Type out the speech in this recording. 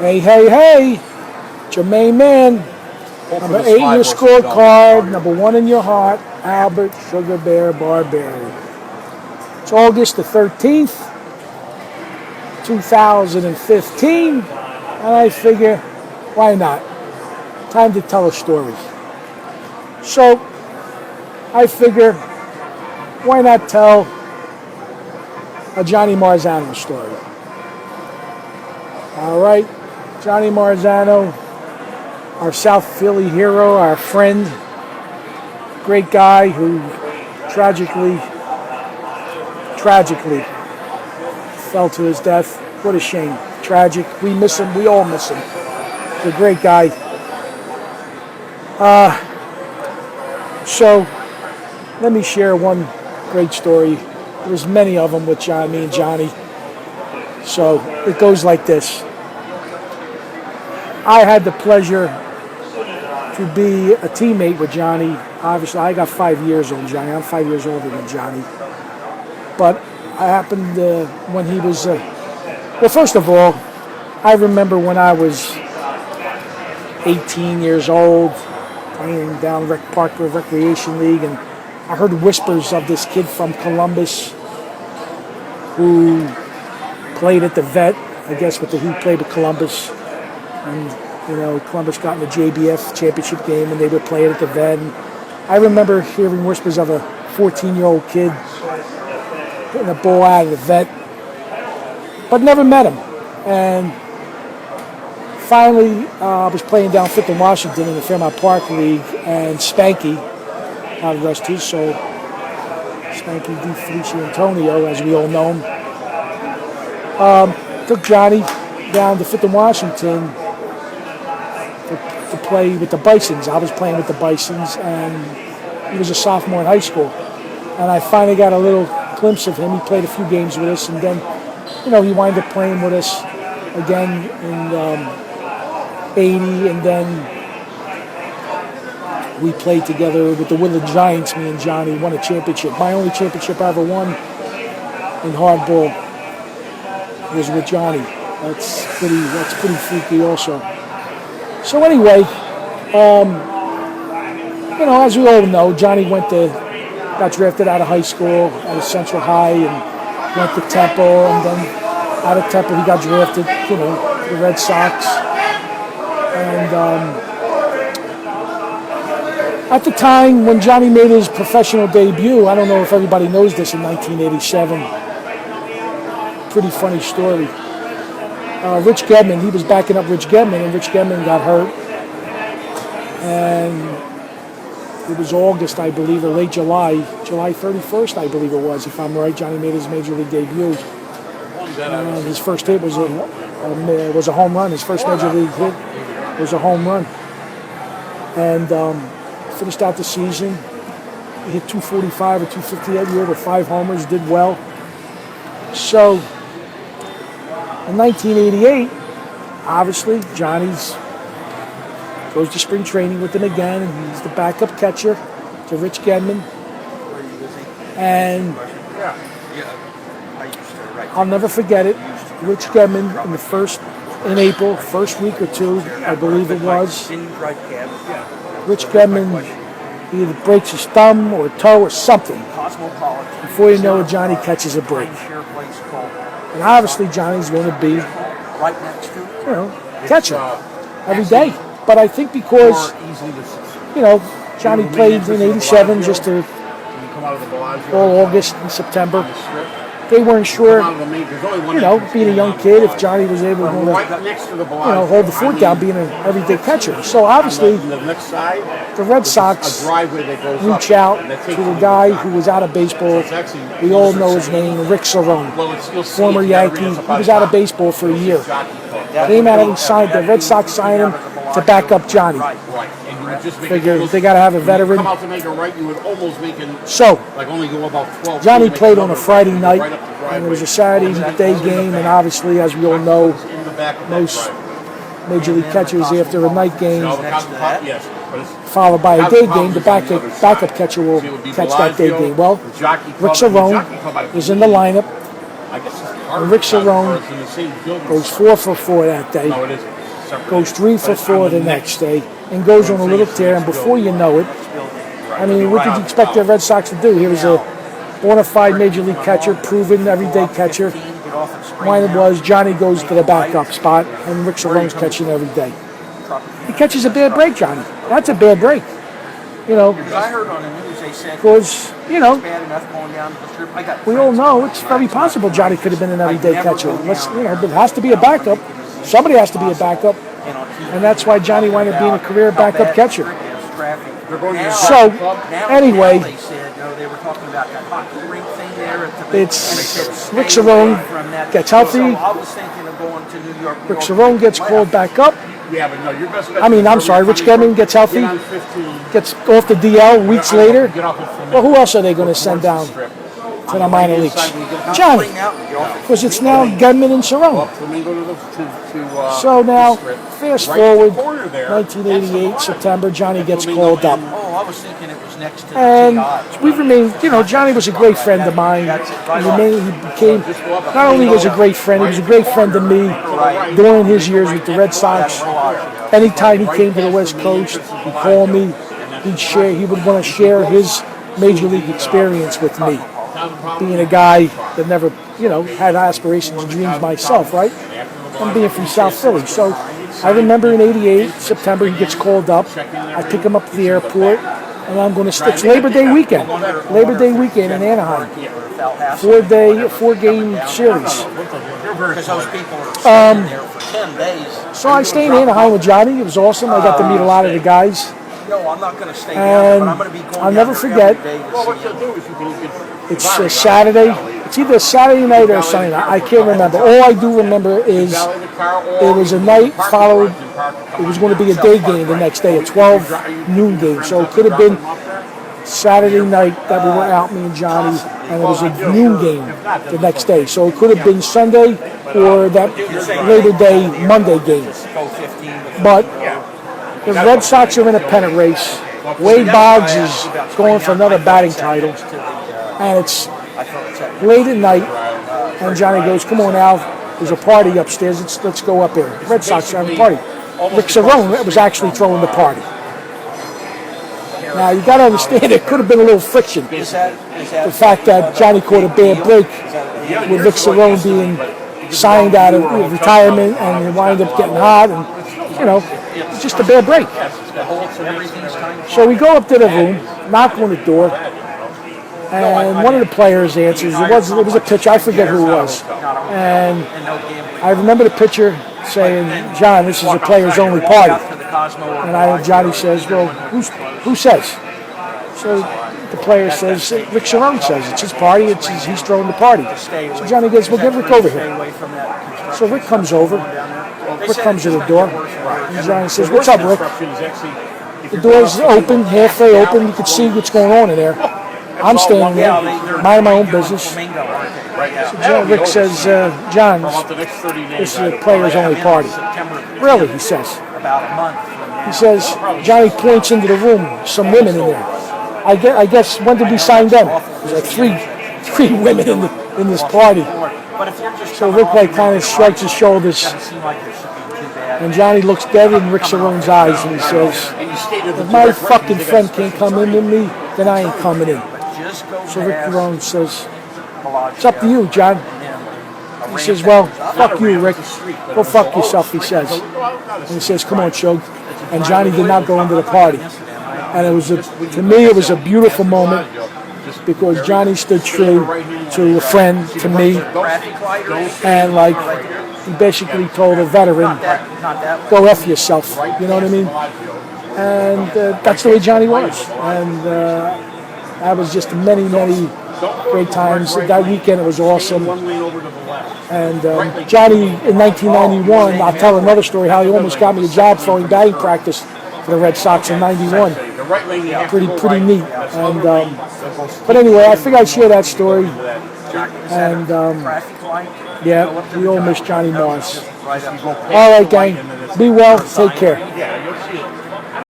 Hey, hey, hey, Jermaine Man. Number 8 in your scorecard, number 1 in your heart, Albert Sugar Bear Barberi. It's August the 13th, 2015, and I figure, why not? Time to tell a story. So, I figure, why not tell a Johnny Marzano story? All right, Johnny Marzano, our South Philly hero, our friend, great guy who tragically fell to his death. What a shame. Tragic. We miss him. We all miss him. He's a great guy. So, let me share one great story. There's many of them with me and Johnny. So, it goes like this. I had the pleasure to be a teammate with Johnny. Obviously, I got 5 years on Johnny. I'm 5 years older than Johnny. But I happened when he was... well, first of all, I remember when I was 18 years old, playing down Parkwood Recreation League, and I heard whispers of this kid from Columbus who played at the Vet, I guess he played with Columbus. And, Columbus got in the JBF championship game and they would play it at the Vet. And I remember hearing whispers of a 14-year-old kid hitting a ball out of the Vet, but never met him. And finally, I was playing down 5th and Washington in the Fairmount Park League, and Spanky, God rest his soul, Spanky Di Felicio Antonio, as we all know him, took Johnny down to 5th and Washington to play with the Bisons. I was playing with the Bisons, and he was a sophomore in high school. And I finally got a little glimpse of him. He played a few games with us, and then, he wound up playing with us again in 80, and then we played together with the Woodland Giants, me and Johnny, won a championship. My only championship I ever won in hardball was with Johnny. That's pretty freaky also. So anyway, as we all know, Johnny got drafted out of high school out of Central High and went to Temple, and then out of Temple he got drafted, to the Red Sox. And at the time when Johnny made his professional debut, I don't know if everybody knows this, in 1987, pretty funny story. Rich Gedman, he was backing up Rich Gedman, and Rich Gedman got hurt. And it was August, I believe, or late July 31st, I believe it was, if I'm right. Johnny made his major league debut. And his first hit was a home run. His first major league hit was a home run. And finished out the season. He hit 245 or 250 that year with 5 homers, did well. So, in 1988, obviously, Johnny's goes to spring training with him again, and he's the backup catcher to Rich Gedman. And I'll never forget it. Rich Gedman in April, first week or two, I believe it was, Rich Gedman either breaks his thumb or toe or something. Before you know it, Johnny catches a break. And obviously Johnny's going to be, catcher every day. But I think because, Johnny played in 87 just all August and September, they weren't sure, being a young kid, if Johnny was able to, hold the fort down being an everyday catcher. So obviously, the Red Sox reach out to the guy who was out of baseball. We all know his name, Rick Cerrone, former Yankee. He was out of baseball for a year. They the Red Sox signed him to back up Johnny. Figure they got to have a veteran. So, Johnny played on a Friday night, and it was a Saturday day game, and obviously, as we all know, most major league catchers after a night game, followed by a day game, the backup catcher will catch that day game. Well, Rick Cerrone was in the lineup, And Rick Cerrone goes 4 for 4 that day, goes 3 for 4 the next day, and goes on a little tear. And before you know it, I mean, what did you expect the Red Sox to do? He was a bona fide major league catcher, proven everyday catcher. Mine was Johnny goes to the backup spot, and Rick Cerrone's catching every day. He catches a bad break, Johnny. That's a bad break. You know, I heard on the news they said because, you know, bad enough going down the strip. we all know it's very possible Johnny could have been an everyday catcher. Let's, you know, but it has to be a backup. Somebody has to be a backup, and that's why Johnny wound up being a career backup catcher. So, anyway, it's Rick Cerrone gets healthy. Rick Cerrone gets called back up. I mean, I'm sorry, Rich Gedman gets healthy, gets off the DL weeks later. Well, who else are they going to send down to the minor leagues? Johnny, because it's now Gedman and Cerrone. So now, fast forward, 1988, September, Johnny gets called up. And we've remained, you know, Johnny was a great friend of mine. He became, not only was a great friend, he was a great friend to me during his years with the Red Sox. Anytime he came to the West Coast, he'd call me, he would want to share his major league experience with me. Being a guy that never, you know, had aspirations and dreams myself, right? I'm being from South Philly. So I remember in 88, September, he gets called up. I pick him up at the airport, and I'm going to, it's Labor Day weekend in Anaheim. 4-game series. So I stayed in Anaheim with Johnny. It was awesome. I got to meet a lot of the guys. And I'll never forget, it's a Saturday. It's either a Saturday night or a Sunday night. I can't remember. All I do remember is it was a night followed. It was going to be a day game the next day, a 12 noon game. So it could have been Saturday night that we were out, me and Johnny, and it was a noon game the next day. So it could have been Sunday or that Labor Day Monday game. But the Red Sox are in a pennant race. Wade Boggs is going for another batting title. And it's late at night, and Johnny goes, come on now, there's a party upstairs, let's go up there. The Red Sox are having a party. Rick Cerrone was actually throwing the party. Now, you got to understand, there could have been a little friction. The fact that Johnny caught a bad break with Rick Cerrone being signed out of retirement, and he wound up getting hot, and, you know, it's just a bad break. So we go up to the room, knock on the door, and one of the players answers. It was a pitcher. I forget who it was. And I remember the pitcher saying, John, this is a players only party. And Johnny says, well, who says? So the player says, Rick Cerrone says, it's his party, he's throwing the party. So Johnny goes, well, get Rick over here. So Rick comes over. Rick comes to the door. And Johnny says, what's up, Rick? The door's open, halfway open. You can see what's going on in there. I'm standing there, minding my own business. So Rick says, John, this is a players-only party. Really, he says. He says, Johnny points into the room, some women in there. I guess, when did we sign them? There's like three women in this party. So Rick kind of shrugs his shoulders. And Johnny looks dead in Rick Cerrone's eyes and he says, if my fucking friend can't come in with me, then I ain't coming in. So Rick Cerrone says, it's up to you, John. He says, well, fuck you, Rick. Go fuck yourself, he says. And he says, come on, Shug. And Johnny did not go into the party. And it was, to me, it was a beautiful moment because Johnny stood true to a friend, to me. And like, he basically told a veteran, go F yourself, you know what I mean? And that's the way Johnny was. And that was just many, many great times. That weekend it was awesome. And Johnny, in 1991, I'll tell another story how he almost got me a job throwing batting practice for the Red Sox in 91. Pretty neat. And but anyway, I think I'd share that story. And yeah, we all miss Johnny Mars. All right, gang. Be well. Take care.